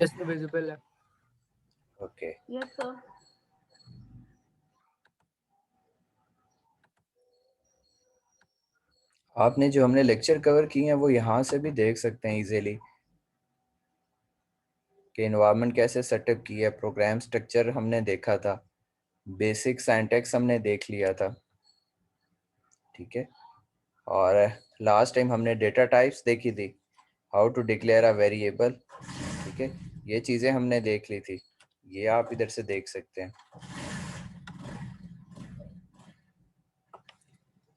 इसमें विजिबल है। Okay. Yes sir. आपने जो हमने लेक्चर कवर किए हैं वो यहाँ से भी देख सकते हैं इजीली कि इन्वायरमेंट कैसे सेटअप किया है। प्रोग्राम स्ट्रक्चर हमने देखा था, बेसिक सिंटैक्स हमने देख लिया था, ठीक है। और लास्ट टाइम हमने डेटा टाइप्स देखी थी, how to declare a variable, ठीक है। ये चीज़ें हमने देख ली थी, ये आप इधर से देख सकते हैं,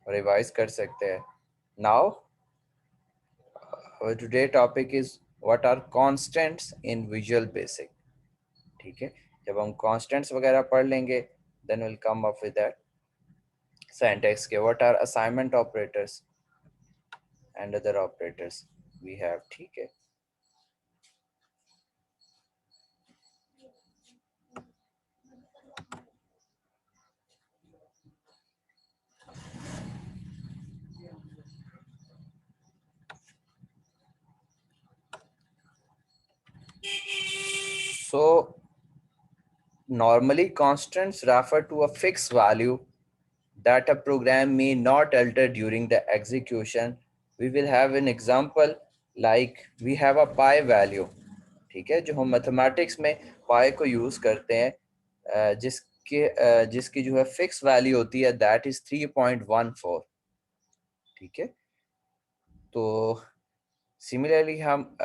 रिवाइज कर सकते हैं। Now today topic is what are constants in visual basic, ठीक है। जब हम कांस्टेंट्स वगैरह पढ़ लेंगे then will come up with that syntax के what are assignment operators and other operators we have, ठीक है। So normally constants refer to a fixed value that a program may not alter during the execution. We will have an example like we have a pi value, ठीक है, जो हम mathematics में पाई को use करते हैं, जिसकी जो है फिक्स वैल्यू होती है दैट इज 3.14, ठीक है। तो सिमिलरली हम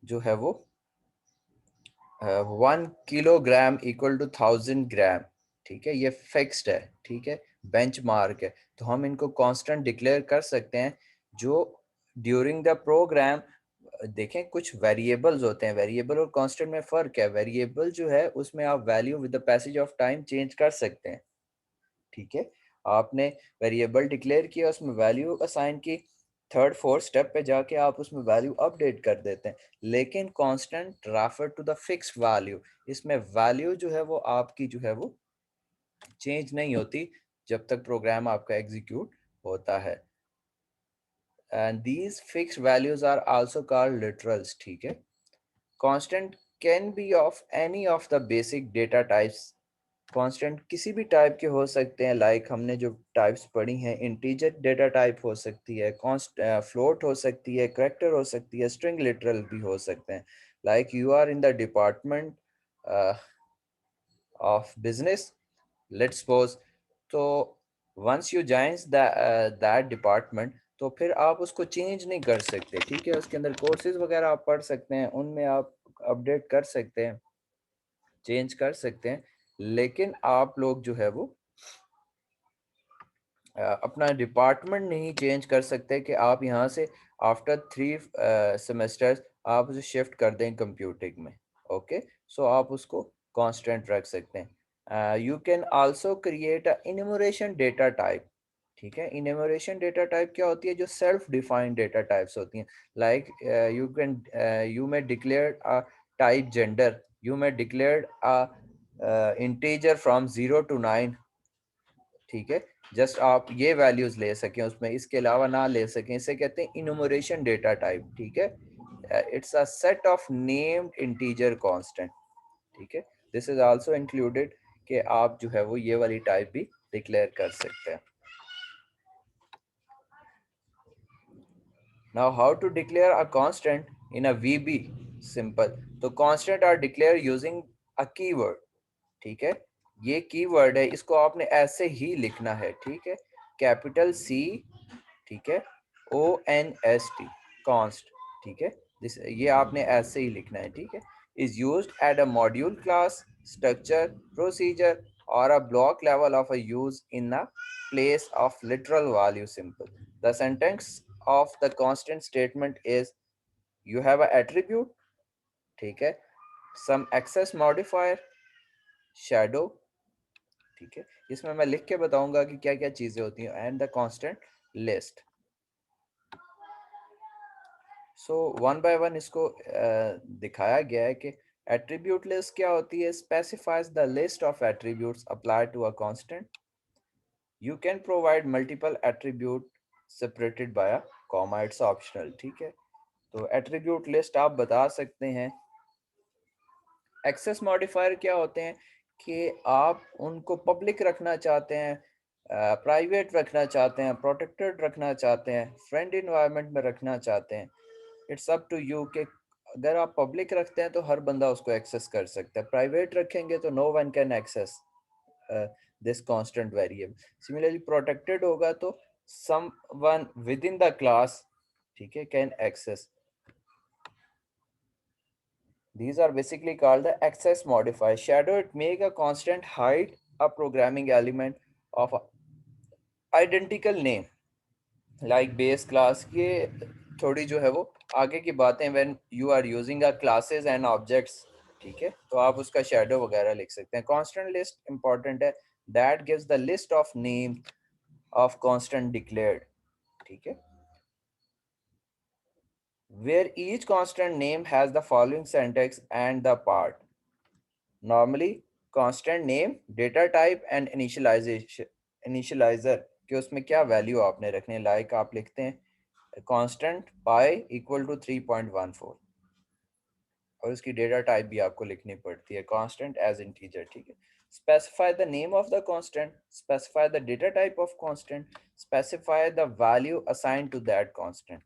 जो है वो 1 किलोग्राम इक्वल टू 1000 ग्राम, ठीक है, ये फिक्स्ड है, ठीक है, बेंचमार्क है। तो हम इनको कांस्टेंट डिक्लेयर कर सकते हैं जो ड्यूरिंग द प्रोग्राम, देखें कुछ वेरिएबल्स होते हैं, वेरिएबल और कांस्टेंट में फ़र्क है। वेरिएबल जो है उसमें आप value with the passage of time change कर सकते हैं, ठीक है। आपने वेरिएबल डिक्लेयर किया, उसमें वैल्यू असाइन की, थर्ड फोर्थ स्टेप पे जाके आप उसमें वैल्यू अपडेट कर देते हैं। लेकिन constant refer to the fixed value, इसमें वैल्यू जो है वो आपकी जो है वो चेंज नहीं होती जब तक प्रोग्राम आपका एग्जीक्यूट होता है। And these fixed values are also called literals, ठीक है। Constant can be of any of the basic data types, constant किसी भी टाइप के हो सकते हैं। लाइक हमने जो टाइप्स पढ़ी हैं, इंटीजर डेटा टाइप हो सकती है, कॉन्स्ट फ्लोट हो सकती है, करेक्टर हो सकती है, स्ट्रिंग लिटरल भी हो सकते हैं। Like you are in the department of business, let's suppose, तो once you joins that department, तो फिर आप उसको चेंज नहीं कर सकते, ठीक है। उसके अंदर कोर्सेज वगैरह आप पढ़ सकते हैं, उनमें आप अपडेट कर सकते हैं, चेंज कर सकते हैं। लेकिन आप लोग जो है वो अपना डिपार्टमेंट नहीं चेंज कर सकते कि आप यहाँ से आफ्टर 3 सेमेस्टर्स आप उसे शिफ्ट कर दें कंप्यूटिंग में, ओके। सो आप उसको कांस्टेंट रख सकते हैं। You can also create a enumeration data type, ठीक है। इन्यूमरेशन डेटा टाइप क्या होती है? जो सेल्फ डिफाइंड डेटा टाइप्स होती हैं। Like you may declare a type gender, you may declare a integer from 0 to 9, ठीक है। जस्ट आप ये वैल्यूज ले सकें उसमें, इसके अलावा ना ले सकें, इसे कहते हैं इनुमरेशन डेटा टाइप, ठीक है। It's a set of named integer constant, ठीक है। दिस इज आल्सो इंक्लूडेड कि आप जो है वो ये वाली टाइप भी डिक्लेयर कर सकते हैं। Now how to declare a constant in a VB, simple. तो constant are declared using a keyword, ठीक है। ये कीवर्ड है, इसको आपने ऐसे ही लिखना है, ठीक है, कैपिटल सी, ठीक है, ONST, कॉन्स्ट, ठीक है। दिस ये आपने ऐसे ही लिखना है, ठीक है। Is used at a module class structure procedure और a block level of a use in a place of literal value, simple. The sentence of the constant statement is you have a attribute, ठीक है, सम access modifier, shadow, ठीक है। इसमें मैं लिख के बताऊंगा कि क्या क्या चीजें होती हैं, and the constant list. So one by one इसको दिखाया गया है कि एट्रीब्यूट लिस्ट क्या होती है। Specifies the list of attributes apply to a constant. You can provide multiple attribute separated by a comma, it's optional, ठीक है। तो एट्रीब्यूट लिस्ट आप बता सकते हैं एक्सेस मॉडिफायर क्या होते हैं कि आप उनको पब्लिक रखना चाहते हैं, प्राइवेट रखना चाहते हैं, प्रोटेक्टेड रखना चाहते हैं, फ्रेंड इन्वायरमेंट में रखना चाहते हैं। इट्स अप टू यू कि अगर आप पब्लिक रखते हैं तो हर बंदा उसको एक्सेस कर सकता है, प्राइवेट रखेंगे तो no one can access this constant variable. Similarly protected होगा तो someone within the class, ठीक है, can access. These are basically called the access modifier. Shadow, it make a constant hide a programming element of identical name like base class। ये थोड़ी जो है वो आगे की बातें when you are using a classes and objects, ठीक है, तो आप उसका shadow वगैरह लिख सकते हैं। constant list important है, that gives the list of name of constant declared, ठीक है, where each constant name has the following syntax and the part। Normally constant name, data type and initialization, initializer कि उसमें क्या value आपने रखने, like आप लिखते हैं constant pi equal to 3.14 और उसकी डेटा टाइप भी आपको लिखनी पड़ती है constant as integer, ठीक है। Specify the name of the constant, specify the data type of constant, specify the value assigned to that constant।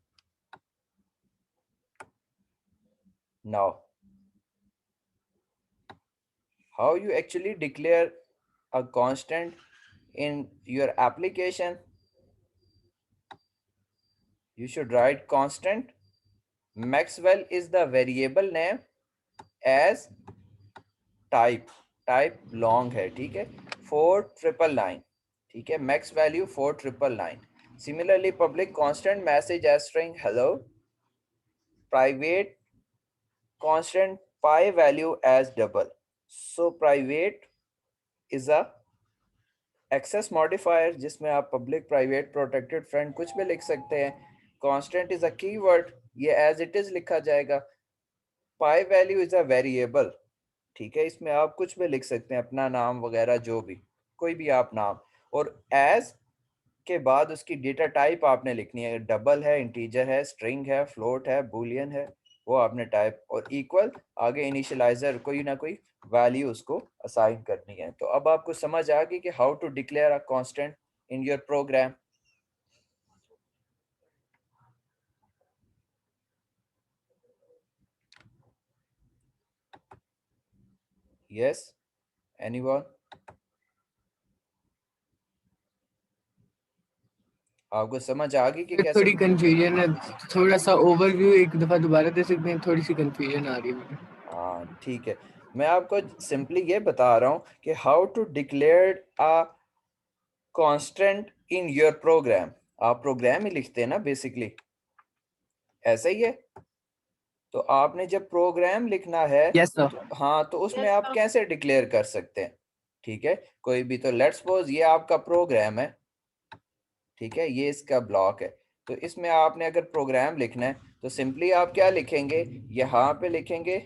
Now how you actually declare a constant in your application, you should write constant maxwell is the variable name as type long है, ठीक है, 4999, ठीक है, max value 4999। Similarly public constant message as string hello, private constant pi value as double. So private is a access modifier जिसमें आप public private protected friend कुछ भी लिख सकते हैं। कांस्टेंट इज अ कीवर्ड, ये एज इट इज लिखा जाएगा। Pi value is a variable, ठीक है, इसमें आप कुछ भी लिख सकते हैं, अपना नाम वगैरह जो भी, कोई भी आप नाम। और एज के बाद उसकी डेटा टाइप आपने लिखनी है, डबल है, इंटीजर है, स्ट्रिंग है, फ्लोट है, बूलियन है, वो आपने टाइप, और इक्वल आगे इनिशियलाइजर कोई ना कोई वैल्यू उसको असाइन करनी है। तो अब आपको समझ आ गई कि how to declare a constant in your program. Yes, anyone? आपको समझ आ गई कि कैसे? थोड़ी कंफ्यूजन है, थोड़ा सा ओवरव्यू एक दफा दोबारा दे सकते हैं, थोड़ी सी कंफ्यूजन आ रही है मुझे। हाँ ठीक है, मैं आपको सिंपली ये बता रहा हूँ कि how to declare a constant in your program. आप प्रोग्राम ही लिखते हैं ना बेसिकली, ऐसा ही है। तो आपने जब प्रोग्राम लिखना है यस सर। तो हाँ, तो उसमें आप कैसे डिक्लेयर कर सकते हैं, ठीक है, कोई भी। तो लेट्स सपोज ये आपका प्रोग्राम है, ठीक है, ये इसका ब्लॉक है। तो इसमें आपने अगर प्रोग्राम लिखना है तो सिंपली आप क्या लिखेंगे, यहाँ पे लिखेंगे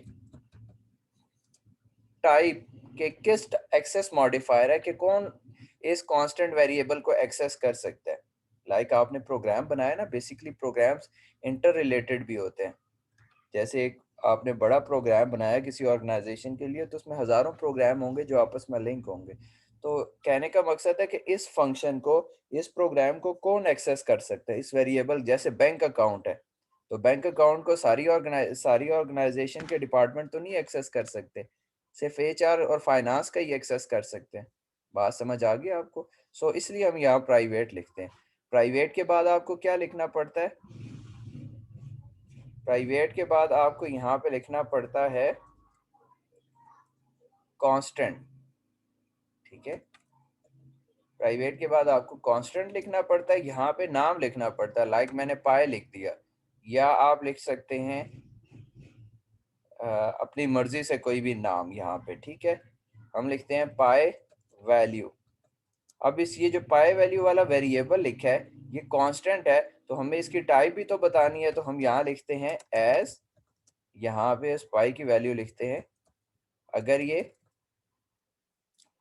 टाइप के किस एक्सेस मॉडिफायर है कि कौन इस कांस्टेंट वेरिएबल को एक्सेस कर सकता है। लाइक आपने प्रोग्राम बनाया ना, बेसिकली प्रोग्राम्स इंटर रिलेटेड भी होते हैं। जैसे एक आपने बड़ा प्रोग्राम बनाया किसी ऑर्गेनाइजेशन के लिए, तो उसमें हजारों प्रोग्राम होंगे जो आपस में लिंक होंगे। तो कहने का मकसद है कि इस फंक्शन को, इस प्रोग्राम को कौन एक्सेस कर सकता है, इस वेरिएबल। जैसे बैंक अकाउंट है, तो बैंक अकाउंट को सारी ऑर्गेनाइजेशन के डिपार्टमेंट तो नहीं एक्सेस कर सकते, सिर्फ एचआर और फाइनेंस का ही एक्सेस कर सकते हैं। बात समझ आ गई आपको? सो इसलिए हम यहाँ प्राइवेट लिखते हैं। प्राइवेट के बाद आपको क्या लिखना पड़ता है, प्राइवेट के बाद आपको यहाँ पे लिखना पड़ता है कांस्टेंट, ठीक है, प्राइवेट के बाद आपको कांस्टेंट लिखना पड़ता है, यहाँ पे नाम लिखना पड़ता है। लाइक मैंने पाई लिख दिया, या आप लिख सकते हैं अपनी मर्जी से कोई भी नाम यहाँ पे, ठीक है। हम लिखते हैं पाई वैल्यू। अब इस ये जो पाई वैल्यू वाला वेरिएबल लिखा है ये कांस्टेंट है, तो हमें इसकी टाइप भी तो बतानी है, तो हम यहाँ लिखते हैं एज, यहाँ पे इस पाई की वैल्यू लिखते हैं। अगर ये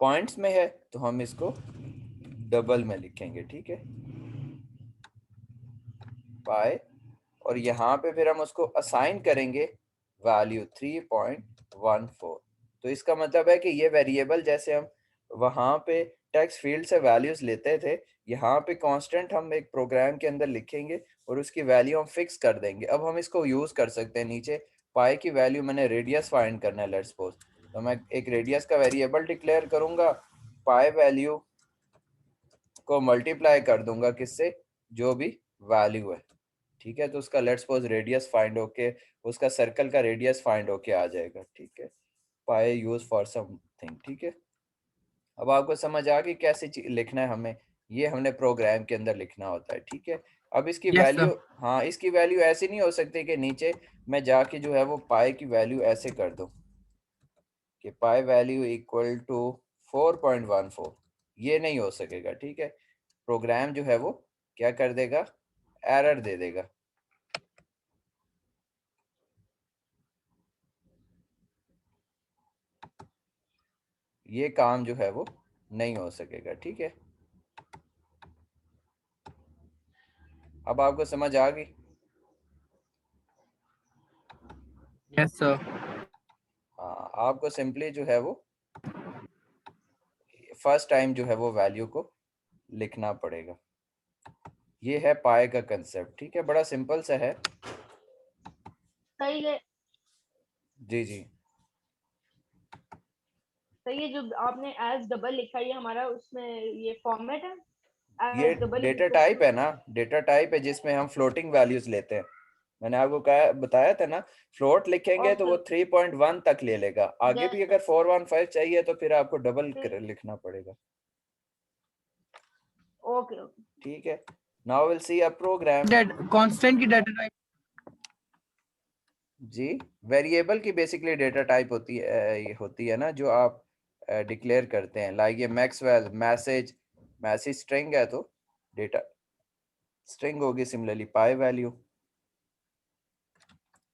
पॉइंट्स में है तो हम इसको डबल में लिखेंगे, ठीक है, पाई। और यहाँ पे फिर हम उसको असाइन करेंगे वैल्यू 3.14, तो इसका मतलब है कि ये वेरिएबल जैसे हम वहां पे टेक्स्ट फील्ड से वैल्यूज लेते थे, यहाँ पे कांस्टेंट हम एक प्रोग्राम के अंदर लिखेंगे और उसकी वैल्यू हम फिक्स कर देंगे। अब हम इसको यूज कर सकते हैं नीचे। पाई की वैल्यू मैंने रेडियस फाइंड करना है, लेट्स सपोज, तो मैं एक रेडियस का वेरिएबल डिक्लेयर करूंगा, पाई वैल्यू को मल्टीप्लाई कर दूंगा किससे, जो भी वैल्यू है, ठीक है। तो उसका लेट्स सपोज रेडियस फाइंड होके, उसका सर्कल का रेडियस फाइंड होके आ जाएगा, ठीक है। पाई यूज फॉर समथिंग, ठीक है। अब आपको समझ आ गई कैसे लिखना है हमें, ये हमने प्रोग्राम के अंदर लिखना होता है, ठीक है। अब इसकी यस वैल्यू, सर। हाँ इसकी वैल्यू ऐसी नहीं हो सकती कि नीचे मैं जाके जो है वो पाई की वैल्यू ऐसे कर दूं कि पाई वैल्यू इक्वल टू 4.14, ये नहीं हो सकेगा, ठीक है। प्रोग्राम जो है वो क्या कर देगा, एरर दे देगा। ये काम जो है वो नहीं हो सकेगा, ठीक है। अब आपको समझ आ गई। Yes sir. हाँ, आपको सिंपली जो है वो फर्स्ट टाइम जो है वो वैल्यू को लिखना पड़ेगा। ये है पाए का कंसेप्ट, ठीक है, बड़ा सिंपल सा है। सही है। जी जी। सही है, जो आपने एज डबल लिखा है ये हमारा उसमें ये फॉर्मेट है, ये as double is data equal type to. है ना, डेटा टाइप है जिसमें हम फ्लोटिंग वैल्यूज लेते हैं। मैंने आपको कहा बताया था ना, फ्लोट लिखेंगे तो ओके वो 3.1 तक ले लेगा, आगे भी अगर यस 415 चाहिए तो फिर आपको डबल लिखना पड़ेगा, ओके ओके। ठीक है। Now will see a program. Constant की डाटा टाइप। जी, वेरिएबल की बेसिकली डेटा टाइप होती है, ये होती है ना जो आप डिक्लेयर करते हैं, लाइक ये मैक्सवेल मैसेज, मैसेज स्ट्रिंग है तो डेटा स्ट्रिंग होगी, सिमिलरली पाई वैल्यू।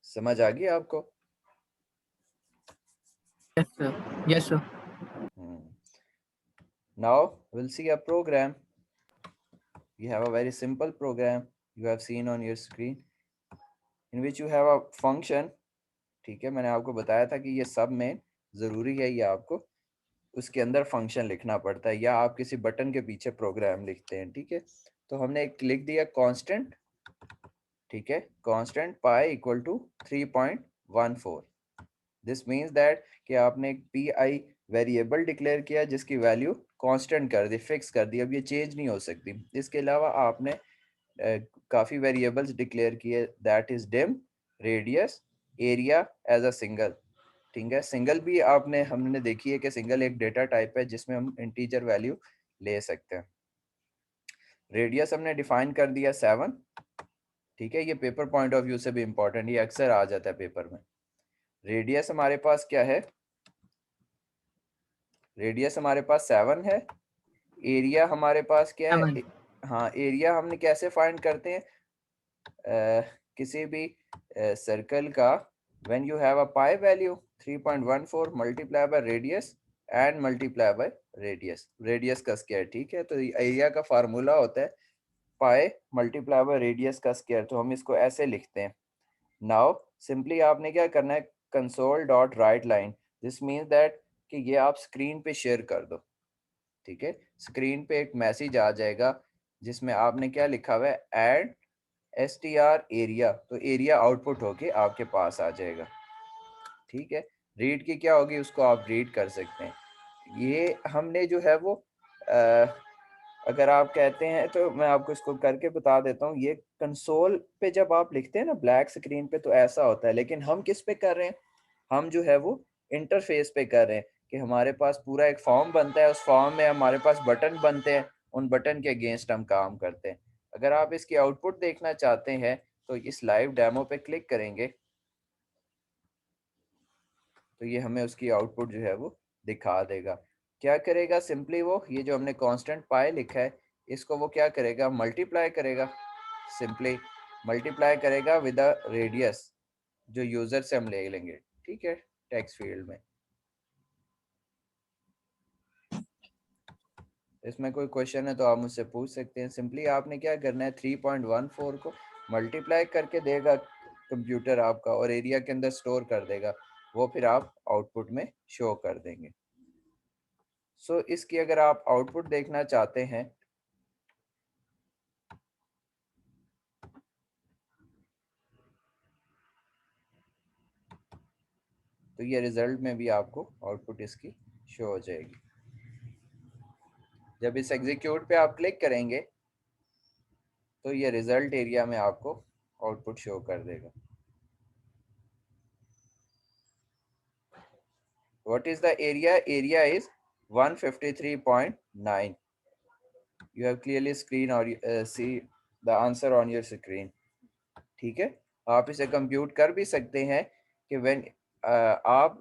समझ आ गई आपको? Yes sir. Yes sir. Now we'll see a program. You have a very simple program you have seen on your screen in which you have a function, ठीक है। मैंने आपको बताया था कि ये सब में ज़रूरी है, ये आपको उसके अंदर फंक्शन लिखना पड़ता है, या आप किसी बटन के पीछे प्रोग्राम लिखते हैं, ठीक है। तो हमने एक लिख दिया कांस्टेंट, ठीक है, constant pi equal to 3.14। This means that कि आपने एक पी आई वेरिएबल डिक्लेयर किया जिसकी वैल्यू कांस्टेंट कर दी, फिक्स कर दी, अब ये चेंज नहीं हो सकती। इसके अलावा आपने काफ़ी वेरिएबल्स डिक्लेयर किए, that is dim, radius, area as a single, ठीक है। सिंगल भी आपने हमने देखी है कि सिंगल एक डेटा टाइप है जिसमें हम इंटीजर वैल्यू ले सकते हैं। रेडियस हमने डिफाइन कर दिया 7, ठीक है। ये पेपर पॉइंट ऑफ व्यू से भी इंपॉर्टेंट, ये अक्सर आ जाता है पेपर में। रेडियस हमारे पास क्या है, रेडियस हमारे पास 7 है। एरिया हमारे पास क्या है, हाँ एरिया हमने कैसे फाइंड करते हैं, किसी भी सर्कल का when you have a pi value 3.14 multiply by radius and multiply by radius, radius का स्क्वायर, ठीक है। तो एरिया का फार्मूला होता है पाई मल्टीप्लाई बाय रेडियस का स्क्वायर, तो हम इसको ऐसे लिखते हैं। नाउ सिंपली आपने क्या करना है, console dot right line, this means that कि ये आप स्क्रीन पे शेयर कर दो, ठीक है। स्क्रीन पे एक मैसेज आ जाएगा जिसमें आपने क्या लिखा हुआ है, ऐड str एरिया, तो एरिया आउटपुट होके आपके पास आ जाएगा, ठीक है। रीड की क्या होगी उसको आप रीड कर सकते हैं। ये हमने जो है वो अगर आप कहते हैं तो मैं आपको इसको करके बता देता हूँ। ये कंसोल पे जब आप लिखते हैं ना ब्लैक स्क्रीन पे तो ऐसा होता है, लेकिन हम किस पे कर रहे हैं, हम जो है वो इंटरफेस पे कर रहे हैं कि हमारे पास पूरा एक फॉर्म बनता है, उस फॉर्म में हमारे पास बटन बनते हैं, उन बटन के अगेंस्ट हम काम करते हैं। अगर आप इसकी आउटपुट देखना चाहते हैं तो इस लाइव डेमो पे क्लिक करेंगे तो ये हमें उसकी आउटपुट जो है वो दिखा देगा। क्या करेगा, सिंपली वो ये जो हमने कांस्टेंट पाई लिखा है इसको वो क्या करेगा, मल्टीप्लाई करेगा, सिंपली मल्टीप्लाई करेगा विद द रेडियस जो यूजर से हम ले लेंगे, ठीक है, टेक्स्ट फील्ड में। इसमें कोई क्वेश्चन है तो आप मुझसे पूछ सकते हैं। सिंपली आपने क्या करना है, 3.14 को मल्टीप्लाई करके देगा कंप्यूटर आपका और एरिया के अंदर स्टोर कर देगा। वो फिर आप आउटपुट में शो कर देंगे। सो इसकी अगर आप आउटपुट देखना चाहते हैं तो ये रिजल्ट में भी आपको आउटपुट इसकी शो हो जाएगी। जब इस एग्जीक्यूट पे आप क्लिक करेंगे तो ये रिजल्ट एरिया में आपको आउटपुट शो कर देगा। What is the area? Area is 153.9। you have clearly screen or see the answer on your screen। ठीक है, आप इसे कंप्यूट कर भी सकते हैं कि व्हेन आप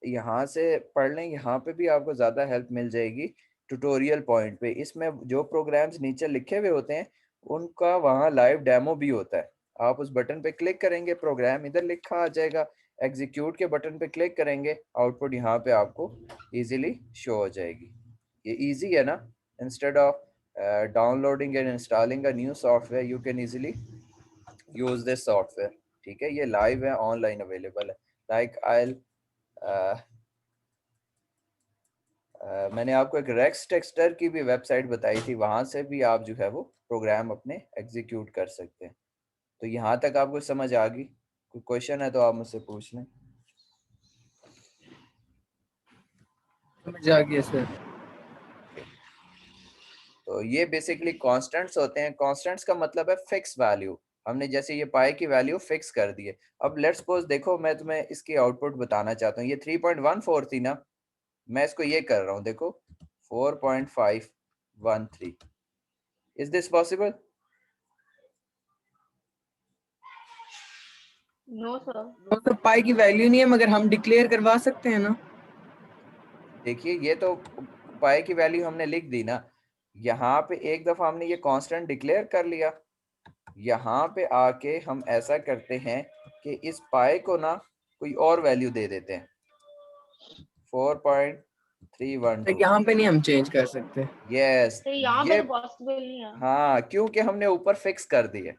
यहाँ से पढ़ लें, यहाँ पे भी आपको ज़्यादा हेल्प मिल जाएगी ट्यूटोरियल पॉइंट पे। इसमें जो प्रोग्राम्स नीचे लिखे हुए होते हैं उनका वहाँ लाइव डेमो भी होता है। आप उस बटन पे क्लिक करेंगे, प्रोग्राम इधर लिखा आ जाएगा, एग्जीक्यूट के बटन पे क्लिक करेंगे, आउटपुट यहाँ पे आपको इजीली शो हो जाएगी। ये इजी है ना? Instead of downloading and installing a new software you can easily use this software. ठीक है, ये लाइव है, ऑनलाइन अवेलेबल है। लाइक आई मैंने आपको एक रेक्स टेक्सटर की भी वेबसाइट बताई थी, वहां से भी आप जो है वो प्रोग्राम अपने एग्जीक्यूट कर सकते हैं। तो यहाँ तक आपको समझ आ गई? कोई क्वेश्चन है तो आप मुझसे पूछ लें। समझ आ गया सर। तो ये बेसिकली कांस्टेंट्स होते हैं। कांस्टेंट्स का मतलब है फिक्स वैल्यू। हमने जैसे ये पाई की वैल्यू फिक्स कर दी है। अब लेट्स सपोज देखो, मैं तुम्हें इसकी आउटपुट बताना चाहता हूँ। ये 3.14 थी ना, मैं इसको ये कर रहा हूँ, देखो 4.513। Is this possible? No sir. वो तो पाई की वैल्यू नहीं है, मगर हम डिक्लेयर करवा सकते हैं ना। देखिए, ये तो पाई की वैल्यू हमने लिख दी ना। यहाँ पे एक दफा हमने ये कांस्टेंट डिक्लेयर कर लिया, यहाँ पे आके हम ऐसा करते हैं कि इस पाई को ना कोई और वैल्यू दे देते हैं, 4.312। यहाँ पे नहीं हम चेंज कर सकते। यस, तो यहाँ पे ये तो पॉसिबल नहीं है। हाँ, क्योंकि हमने ऊपर फिक्स कर दिए।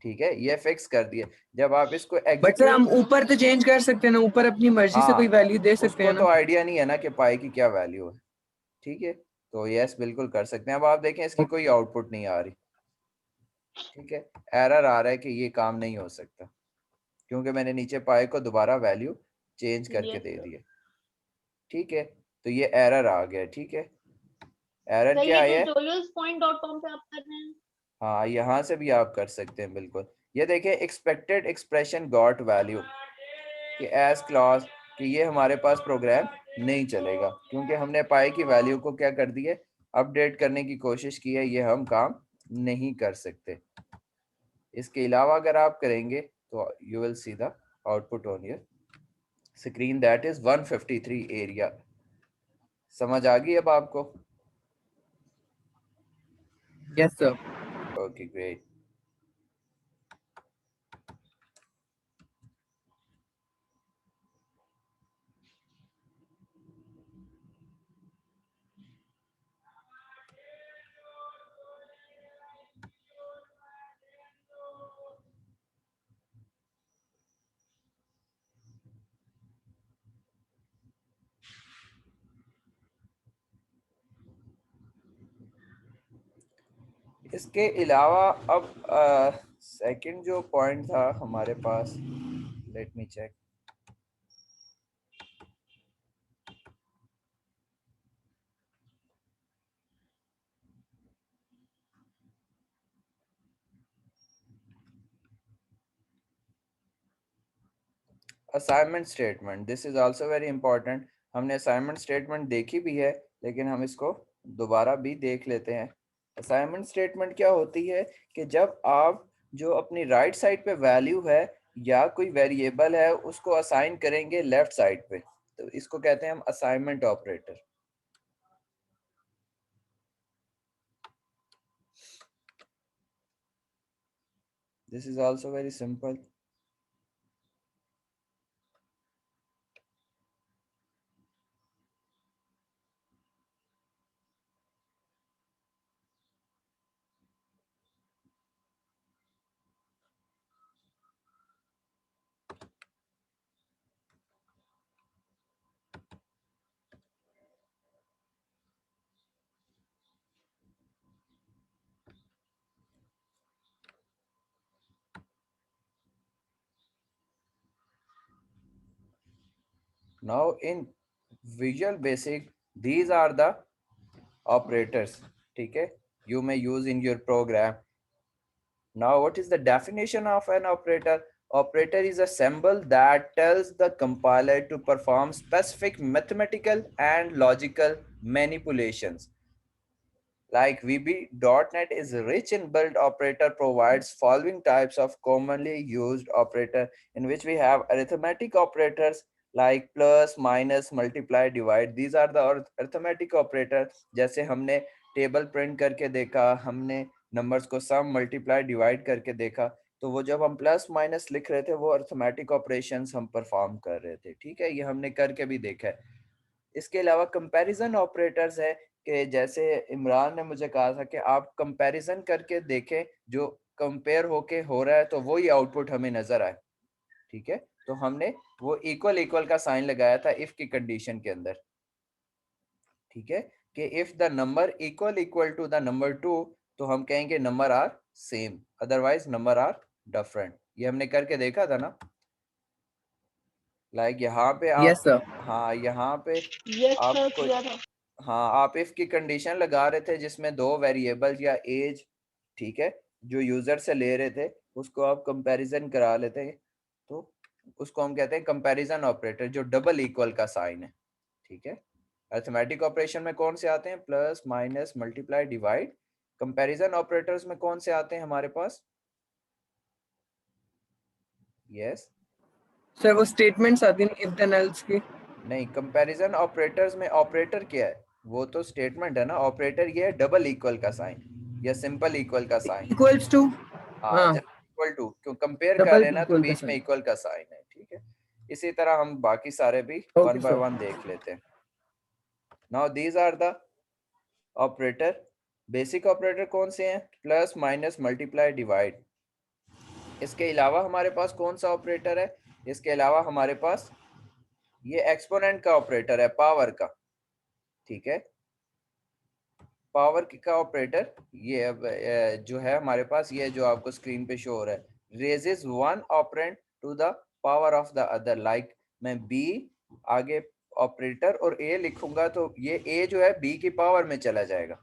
ठीक है, ये फिक्स कर दिए। जब आप इसको बट सर हम एग्जीक्यूट, ऊपर तो चेंज कर सकते हैं ना, ऊपर अपनी मर्जी से कोई हाँ, वैल्यू दे सकते उसको हैं तो ना। आइडिया नहीं है ना कि पाई की क्या वैल्यू है। ठीक है, तो यस बिल्कुल कर सकते हैं। अब आप देखें इसकी कोई आउटपुट नहीं आ रही। ठीक है, एरर आ रहा है कि ये काम नहीं हो सकता, क्योंकि मैंने नीचे पाई को दोबारा वैल्यू चेंज करके यस दे सर। दी है। ठीक है, तो ये एरर आ गया। ठीक है, एरर सर क्या ये है? tutorials.com पे आप कर रहे हैं? हाँ, यहाँ से भी आप कर सकते हैं बिल्कुल। ये देखिए, एक्सपेक्टेड एक्सप्रेशन गॉट वैल्यू कि एज क्लॉज, कि ये हमारे पास प्रोग्राम नहीं चलेगा, क्योंकि हमने पाई की वैल्यू को क्या कर दिया, अपडेट करने की कोशिश की है। ये हम काम नहीं कर सकते। इसके अलावा अगर आप करेंगे तो you will see the output on your screen, that is 153 area. समझ आ गई अब आपको? Yes sir. Okay, great. इसके अलावा अब सेकंड जो पॉइंट था हमारे पास, let me check. Assignment statement, this is also very important. हमने असाइनमेंट स्टेटमेंट देखी भी है, लेकिन हम इसको दोबारा भी देख लेते हैं। असाइनमेंट स्टेटमेंट क्या होती है कि जब आप जो अपनी राइट साइड पे वैल्यू है या कोई वेरिएबल है उसको असाइन करेंगे लेफ्ट साइड पे, तो इसको कहते हैं हम assignment operator. This is also very simple. Now in Visual Basic, these are the operators, ठीक है, you may use in your program. Now what is the definition of an operator? Operator is a symbol that tells the compiler to perform specific mathematical and logical manipulations. Like VB.NET is rich in built operator, provides following types of commonly used operator, in which we have arithmetic operators like plus, minus, multiply, divide. These are the arithmetic operator. जैसे हमने table print करके देखा, हमने numbers को सम, multiply, divide करके देखा, तो वो जब हम प्लस माइनस लिख रहे थे वो अर्थमेटिक ऑपरेशंस हम परफॉर्म कर रहे थे, ठीक है, ये हमने करके भी देखा है। इसके अलावा कंपैरिजन ऑपरेटर्स है कि जैसे इमरान ने मुझे कहा था कि आप कंपैरिजन करके देखें, जो कंपेयर होके हो रहा है तो वही आउटपुट हमें नजर आए, ठीक है, तो हमने वो इक्वल इक्वल का साइन लगाया था इफ की कंडीशन के अंदर, ठीक है, कि if the number equal equal to the number 2 तो हम कहेंगे number are same, otherwise number are different. ये हमने करके देखा था ना, लाइक यहाँ पे आप यस सर। हाँ यहाँ पे यस आप सर, कोई किया था। हाँ आप इफ की कंडीशन लगा रहे थे जिसमें दो वेरिएबल्स या एज, ठीक है, जो यूजर से ले रहे थे उसको आप कंपैरिजन करा लेते हैं, तो उसको हम कहते हैं कंपैरिजन ऑपरेटर, जो डबल इक्वल का साइन है, ठीक है। अरिथमेटिक ऑपरेशन में कौन से आते हैं? Plus, minus, multiply, divide. Comparison operators में कौन से आते हैं हमारे पास? यस सर वो स्टेटमेंट्स आती हैं इफ देन एल्स की। नहीं, कंपैरिजन ऑपरेटर्स में ऑपरेटर क्या है? वो तो स्टेटमेंट है ना। ऑपरेटर ये है डबल इक्वल का साइन या सिंपल इक्वल का साइन। Equals to. हाँ, हाँ, जब इक्वल टू, क्यों कंपेयर कर डबल रहे हैं ना, तो इक्वल का बीच में साइन। इक्वल का साइन है, ठीक है। इसी तरह हम बाकी सारे भी okay one by sir. One देख लेते हैं। Now these are the operator. Basic operator कौन से हैं? Plus, minus, multiply, divide. इसके अलावा हमारे पास कौन सा ऑपरेटर है? इसके अलावा हमारे पास ये एक्सपोनेंट का ऑपरेटर है, पावर का, ठीक है। पावर का ऑपरेटर ये अब जो है हमारे पास, ये जो आपको स्क्रीन पे शो हो रहा है, raises one operand to the power of the other. Like मैं बी आगे ऑपरेटर और ए लिखूंगा तो ये ए जो है बी की पावर में चला जाएगा,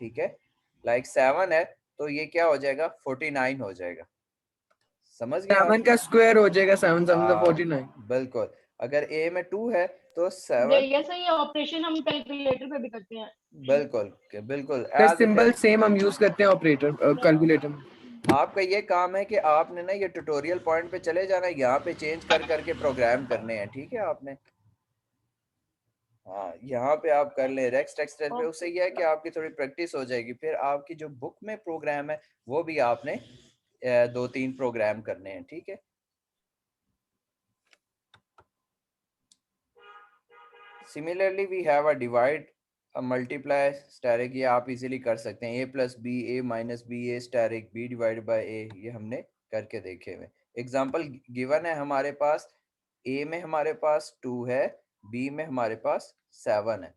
ठीक है। लाइक 7 है तो ये क्या हो जाएगा? 49 हो जाएगा। समझ गए आप? 7 का स्क्वायर हो जाएगा 7 7 हाँ 49। बिल्कुल। अगर ए में 2 है तो 7, ये सही ऑपरेशन हम कैलकुलेटर पे भी करते हैं। बिल्कुल बिल्कुल sir as it symbol is. Same हम यूज करते हैं ऑपरेटर कैलकुलेटर में। आपका ये काम है कि आपने ना ये ट्यूटोरियल पॉइंट पे चले जाना है, यहाँ पे चेंज कर करके प्रोग्राम करने हैं, ठीक है आपने। हाँ यहाँ पे आप कर ले रेक्स टेक्सटाइल पे, उससे ये है कि आपकी थोड़ी प्रैक्टिस हो जाएगी, फिर आपकी जो बुक में प्रोग्राम है वो भी आपने 2-3 प्रोग्राम करने हैं, ठीक है। Similarly we have a divide, multiply, asterisk, ये आप इजीली कर सकते हैं। A plus B, A minus B, A asterisk, B divide by A, ये हमने करके देखे हुए। एग्जांपल गिवन है हमारे पास, ए में हमारे पास 2 है, बी में हमारे पास 7 है,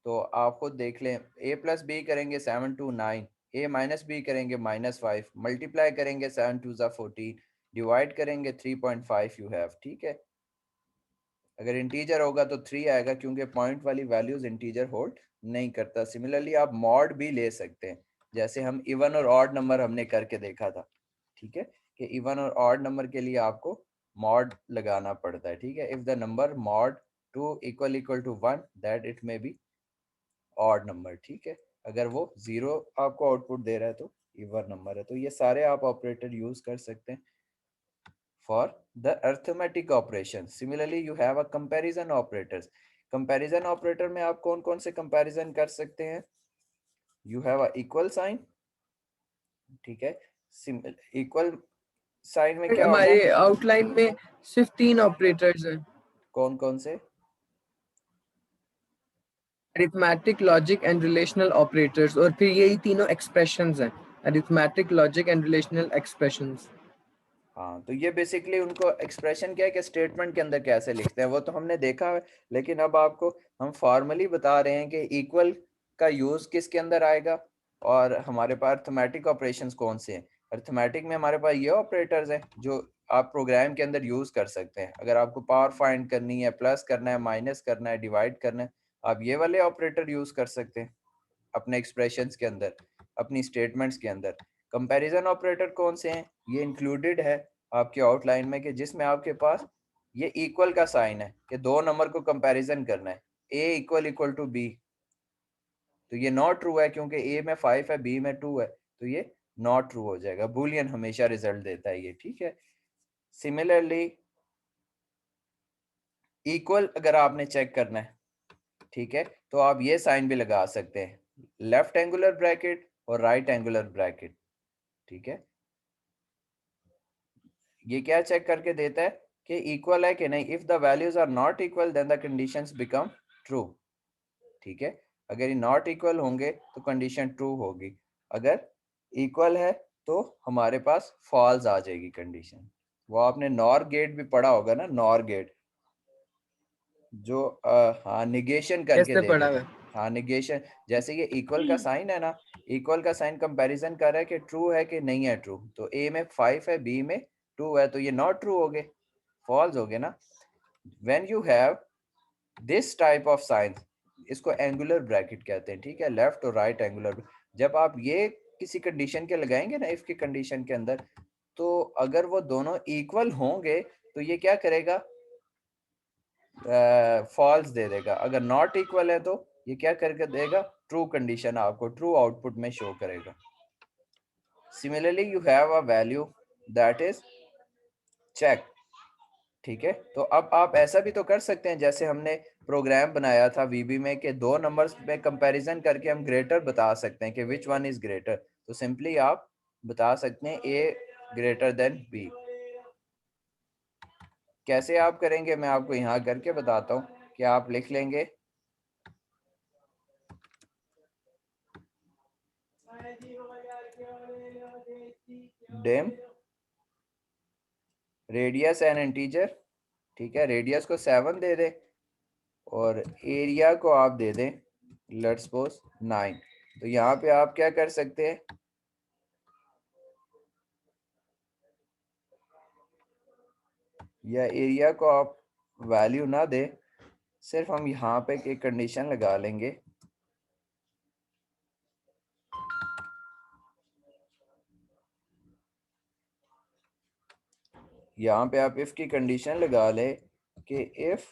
तो आप खुद देख लें। ए प्लस बी करेंगे 7 2 9, ए माइनस बी करेंगे -5, मल्टीप्लाई करेंगे 7 2 14, डिवाइड करेंगे 3.5 यू हैव, ठीक है। अगर इंटीजर होगा तो 3 आएगा, क्योंकि पॉइंट वाली वैल्यूज इंटीजर होल्ड नहीं करता। सिमिलरली आप मॉड भी ले सकते हैं, जैसे हम इवन और ऑड नंबर हमने करके देखा था, ठीक है, कि इवन और ऑड नंबर के लिए आपको मॉड लगाना पड़ता है, ठीक है। If the number mod 2 equal to 1 that it may be odd number, ठीक है। अगर वो 0 आपको आउटपुट दे रहा है तो इवन नंबर है। तो ये सारे आप ऑपरेटर यूज कर सकते हैं for the arithmetic operation. Similarly, you have a comparison operators. Comparison operator में आप कौन कौन से comparison कर सकते हैं? You have a equal sign, ठीक है। equal sign में क्या होगा? हमारे आउटलाइन में सिर्फ 3 ऑपरेटर्स हैं, कौन कौन से? Arithmetic, logic and relational operators, और फिर यही तीनों एक्सप्रेशंस हैं, arithmetic, logic and relational expressions. हाँ, तो ये बेसिकली उनको एक्सप्रेशन क्या है कि स्टेटमेंट के अंदर कैसे लिखते हैं वो तो हमने देखा है, लेकिन अब आपको हम फॉर्मली बता रहे हैं कि इक्वल का यूज किसके अंदर आएगा और हमारे पास अरिथमेटिक ऑपरेशंस कौन से हैं। अरिथमेटिक में हमारे पास ये ऑपरेटर्स हैं जो आप प्रोग्राम के अंदर यूज कर सकते हैं। अगर आपको पावर फाइंड करनी है, प्लस करना है, माइनस करना है, डिवाइड करना है, आप ये वाले ऑपरेटर यूज कर सकते हैं अपने एक्सप्रेशंस के अंदर, अपनी स्टेटमेंट्स के अंदर। कंपैरिजन ऑपरेटर कौन से हैं? ये इंक्लूडेड है आपके आउटलाइन में कि जिसमें आपके पास ये इक्वल का साइन है कि दो नंबर को कंपैरिजन करना है, a इक्वल टू b। तो ये नॉट ट्रू है क्योंकि a में 5 है, b में 2 है, तो ये नॉट ट्रू हो जाएगा। बूलियन हमेशा रिजल्ट देता है ये, ठीक है। सिमिलरली इक्वल अगर आपने चेक करना है, ठीक है, तो आप ये साइन भी लगा सकते हैं, लेफ्ट एंगुलर ब्रैकेट और राइट एंगुलर ब्रैकेट, ठीक है। ये क्या चेक करके देता है कि इक्वल है कि नहीं। If the values are not equal then the conditions become true, ठीक है। अगर ये नॉट इक्वल होंगे तो कंडीशन ट्रू होगी, अगर इक्वल है तो हमारे पास फॉल्स आ जाएगी कंडीशन। वो आपने नॉर गेट भी पढ़ा होगा ना, नॉर गेट जो हाँ निगेशन करके कैसे दे पढ़ा देता हुआ है। है? हाँ निगेशन, जैसे ये इक्वल का साइन है ना, इक्वल का साइन कंपैरिजन कर रहा है कि ट्रू है कि नहीं है ट्रू। तो ए में 5 है, बी में 2 है, तो ये नॉट ट्रू हो गए, फॉल्स हो गए ना। When you have this type of sine, इसको एंगुलर ब्रैकेट कहते हैं, ठीक है, लेफ्ट और राइट एंगुलर। जब आप ये किसी कंडीशन के लगाएंगे ना, इफ की कंडीशन के अंदर, तो अगर वो दोनों इक्वल होंगे तो ये क्या करेगा, फॉल्स दे देगा। अगर नॉट इक्वल है तो ये क्या करके देगा, ट्रू कंडीशन आपको ट्रू आउटपुट में शो करेगा। Similarly you have a value that is check, ठीक है। तो अब आप ऐसा भी तो कर सकते हैं, जैसे हमने प्रोग्राम बनाया था वीबी में कि दो नंबर्स में कंपैरिजन करके हम ग्रेटर बता सकते हैं कि विच वन इज ग्रेटर। तो सिंपली आप बता सकते हैं ए ग्रेटर देन बी। कैसे आप करेंगे मैं आपको यहाँ करके बताता हूँ कि आप लिख लेंगे डिम रेडियस एन इंटीजर, ठीक है, रेडियस को 7 दे दें और एरिया को आप दे दें लेट्स सपोज 9। तो यहाँ पे आप क्या कर सकते हैं, या एरिया को आप वैल्यू ना दे, सिर्फ हम यहाँ पे एक कंडीशन लगा लेंगे, यहाँ पे आप इफ की कंडीशन लगा लें कि if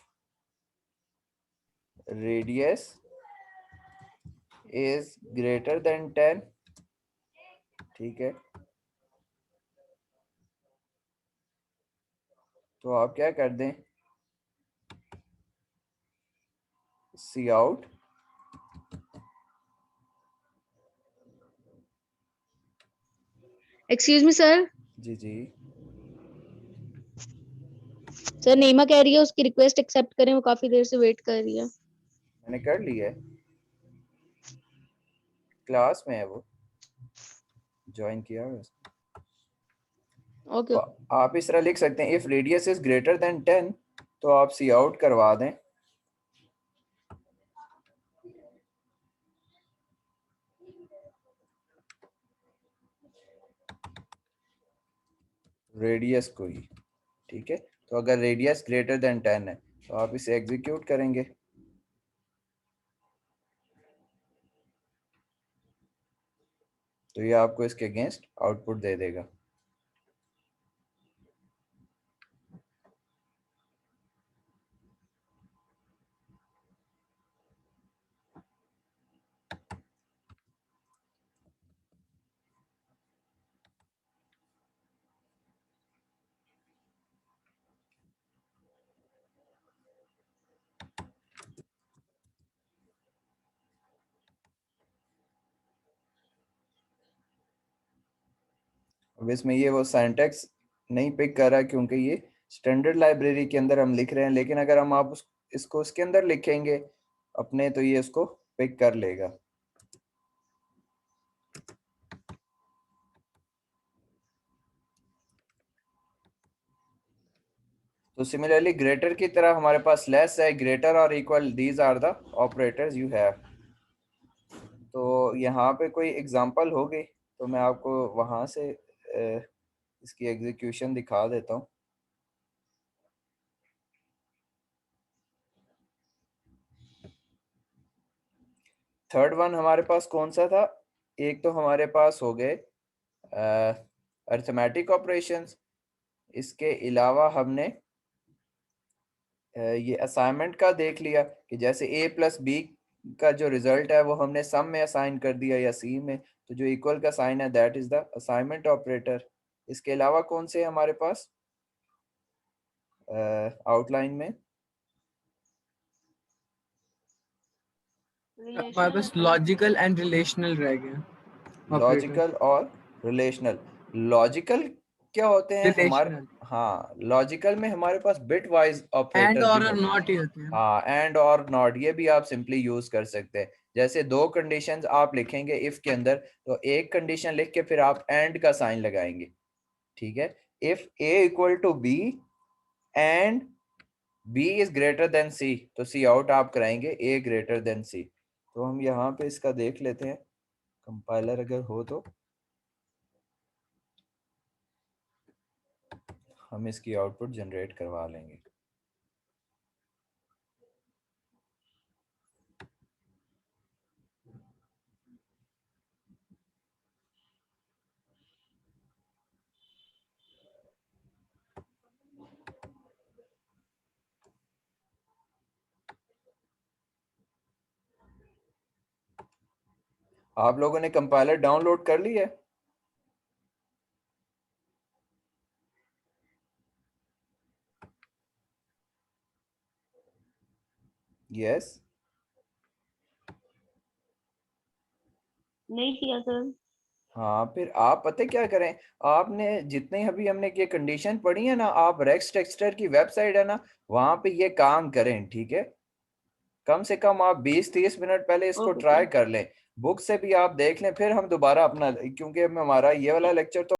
radius is greater then 10, ठीक है, तो आप क्या कर दें, सी आउट एक्सक्यूज मी सर। जी जी सर नीमा कह रही है उसकी रिक्वेस्ट एक्सेप्ट करें, वो काफी देर से वेट कर रही है। मैंने कर लिया है, क्लास में है वो, ज्वाइन किया है उसने। ओके तो ओके। आप इस तरह लिख सकते हैं if radius is greater then 10, तो आप सी आउट करवा दें रेडियस को ही, ठीक है। तो अगर रेडियस ग्रेटर देन 10 है तो आप इसे एग्जीक्यूट करेंगे, तो ये आपको इसके अगेंस्ट आउटपुट दे देगा। अब इसमें ये वो सिंटैक्स नहीं पिक कर रहा क्योंकि ये स्टैंडर्ड लाइब्रेरी के अंदर हम लिख रहे हैं, लेकिन अगर हम आप इसको उसके अंदर लिखेंगे अपने, तो ये उसको पिक कर लेगा। तो सिमिलरली ग्रेटर की तरह हमारे पास लेस है, ग्रेटर और equal, these are the operators you have. तो यहाँ पे कोई एग्जांपल होगी तो मैं आपको वहां से इसकी एग्जीक्यूशन दिखा देता हूँ। थर्ड वन हमारे पास कौन सा था? एक तो हमारे पास हो गए अरिथमेटिक ऑपरेशंस। इसके अलावा हमने ये असाइनमेंट का देख लिया कि जैसे a प्लस बी का जो रिजल्ट है वो हमने सम में असाइन कर दिया या सी में, तो जो इक्वल का साइन है that is the assignment operator. इसके अलावा कौन से हमारे पास आउटलाइन में? हमारे पास लॉजिकल एंड रिलेशनल रह गए ऑपरेटर। लॉजिकल और रिलेशनल। लॉजिकल क्या होते हैं हमारे? रिलेशनल हाँ, लॉजिकल में हमारे पास बिट वाइज एंड ऑपरेटर भी और होते हैं। नॉट ही होते हैं। हाँ, एंड और नॉट ये भी आप सिंपली यूज कर सकते हैं। जैसे दो कंडीशंस आप लिखेंगे इफ के अंदर, तो एक कंडीशन लिख के फिर आप एंड का साइन लगाएंगे, ठीक है। If a equal to B and b is greater than c, तो सी आउट आप कराएंगे a ग्रेटर देन c। तो हम यहाँ पे इसका देख लेते हैं, कंपाइलर अगर हो तो हम इसकी आउटपुट जनरेट करवा लेंगे। आप लोगों ने कंपाइलर डाउनलोड कर ली है? यस। नहीं किया सर। हाँ, फिर आप पता है क्या करें, आपने जितने अभी हमने ये कंडीशन पढ़ी है ना, आप रेक्स टेक्सटर की वेबसाइट है ना, वहां पे ये काम करें, ठीक है। कम से कम आप 20-30 मिनट पहले इसको ओके ट्राई सर। कर लें, बुक से भी आप देख लें, फिर हम दोबारा अपना, क्योंकि हमारा ये वाला लेक्चर तो